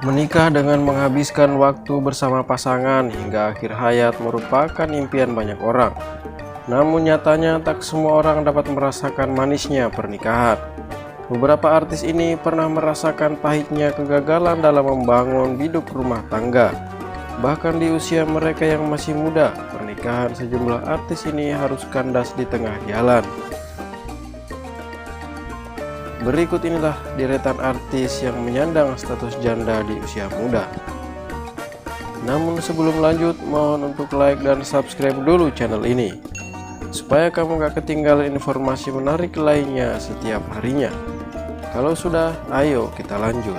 Menikah dengan menghabiskan waktu bersama pasangan hingga akhir hayat merupakan impian banyak orang. Namun nyatanya tak semua orang dapat merasakan manisnya pernikahan. Beberapa artis ini pernah merasakan pahitnya kegagalan dalam membangun hidup rumah tangga. Bahkan di usia mereka yang masih muda, pernikahan sejumlah artis ini harus kandas di tengah jalan. Berikut inilah deretan artis yang menyandang status janda di usia muda. Namun sebelum lanjut, mohon untuk like dan subscribe dulu channel ini, supaya kamu gak ketinggalan informasi menarik lainnya setiap harinya. Kalau sudah, ayo kita lanjut.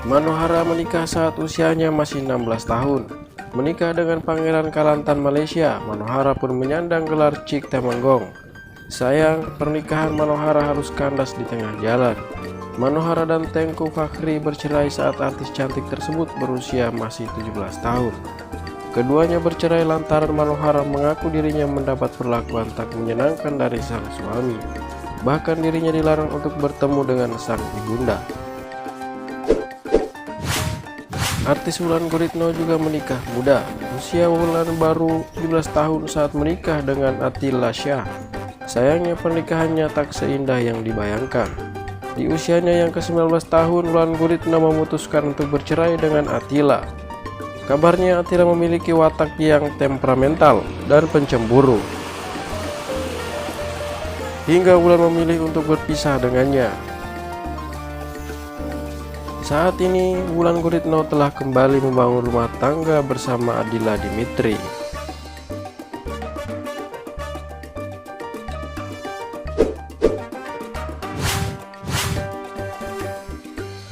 Manohara menikah saat usianya masih 16 tahun. Menikah dengan Pangeran Kelantan Malaysia, Manohara pun menyandang gelar Cik Temenggung. Sayang, pernikahan Manohara harus kandas di tengah jalan. Manohara dan Tengku Fakhri bercerai saat artis cantik tersebut berusia masih 17 tahun. Keduanya bercerai lantaran Manohara mengaku dirinya mendapat perlakuan tak menyenangkan dari sang suami. Bahkan dirinya dilarang untuk bertemu dengan sang ibunda. Artis Wulan Guritno juga menikah muda. Usia Wulan baru 17 tahun saat menikah dengan Attila Syah. Sayangnya pernikahannya tak seindah yang dibayangkan. Di usianya yang ke-19 tahun, Wulan Guritno memutuskan untuk bercerai dengan Attila. Kabarnya Attila memiliki watak yang temperamental dan pencemburu, hingga Wulan memilih untuk berpisah dengannya. Saat ini, Wulan Guritno telah kembali membangun rumah tangga bersama Adila Dimitri.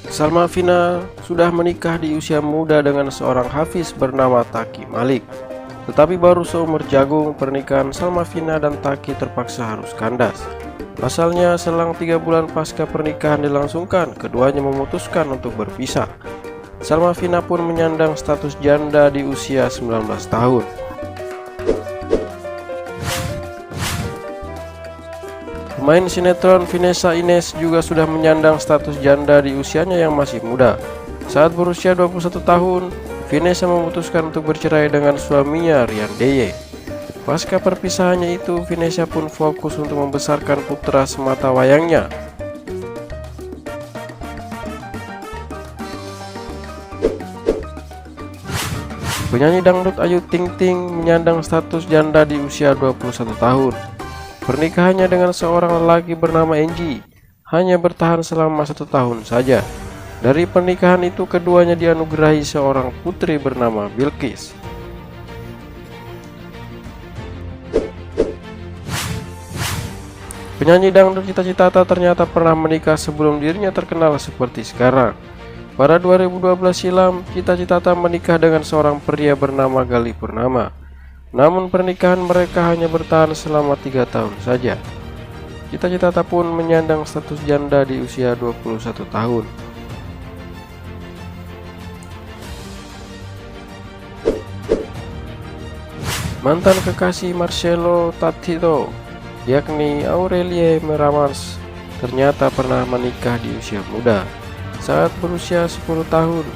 Salma Fina sudah menikah di usia muda dengan seorang hafiz bernama Taki Malik. Tetapi baru seumur jagung, pernikahan Salma Fina dan Taki terpaksa harus kandas. Pasalnya, selang 3 bulan pasca pernikahan dilangsungkan, keduanya memutuskan untuk berpisah. Salma Fina pun menyandang status janda di usia 19 tahun. Pemain sinetron Vanessa Ines juga sudah menyandang status janda di usianya yang masih muda. Saat berusia 21 tahun, Vanessa memutuskan untuk bercerai dengan suaminya Rian Deye. Pasca perpisahannya itu, Vanessa pun fokus untuk membesarkan putra semata wayangnya. Penyanyi dangdut Ayu Ting Ting menyandang status janda di usia 21 tahun. Pernikahannya dengan seorang lelaki bernama Enji hanya bertahan selama 1 tahun saja. Dari pernikahan itu, keduanya dianugerahi seorang putri bernama Bilqis. Penyanyi dangdut Cita Citata ternyata pernah menikah sebelum dirinya terkenal seperti sekarang. Pada 2012 silam, Cita Citata menikah dengan seorang pria bernama Gali Purnama. Namun pernikahan mereka hanya bertahan selama 3 tahun saja. Cita Citata pun menyandang status janda di usia 21 tahun. Mantan kekasih Marcelo Tatito, yakni Aurelie Meramans, ternyata pernah menikah di usia muda. Saat berusia 10 tahun,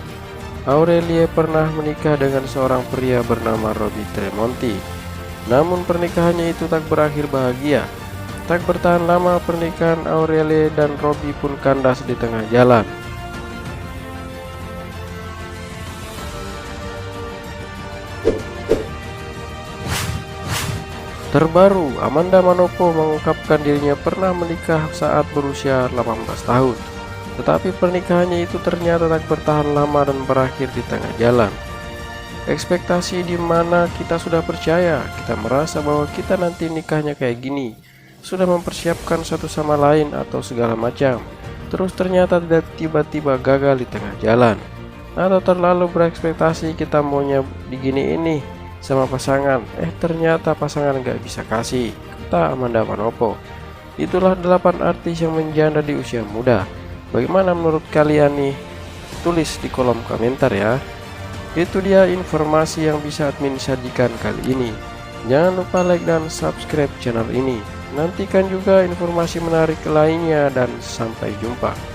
Aurelie pernah menikah dengan seorang pria bernama Robby Tremonti. Namun pernikahannya itu tak berakhir bahagia. Tak bertahan lama, pernikahan Aurelie dan Robby pun kandas di tengah jalan. Terbaru, Amanda Manopo mengungkapkan dirinya pernah menikah saat berusia 18 tahun. Tetapi pernikahannya itu ternyata tak bertahan lama dan berakhir di tengah jalan. Ekspektasi di mana kita sudah percaya, kita merasa bahwa kita nanti nikahnya kayak gini, sudah mempersiapkan satu sama lain atau segala macam. Terus ternyata tiba-tiba gagal di tengah jalan. Atau terlalu berekspektasi kita maunya begini ini sama pasangan, ternyata pasangan gak bisa kasih, kata Amanda Manopo. Itulah 8 artis yang menjanda di usia muda. Bagaimana menurut kalian nih? Tulis di kolom komentar ya. Itu dia informasi yang bisa admin sajikan kali ini. Jangan lupa like dan subscribe channel ini. Nantikan juga informasi menarik lainnya dan sampai jumpa.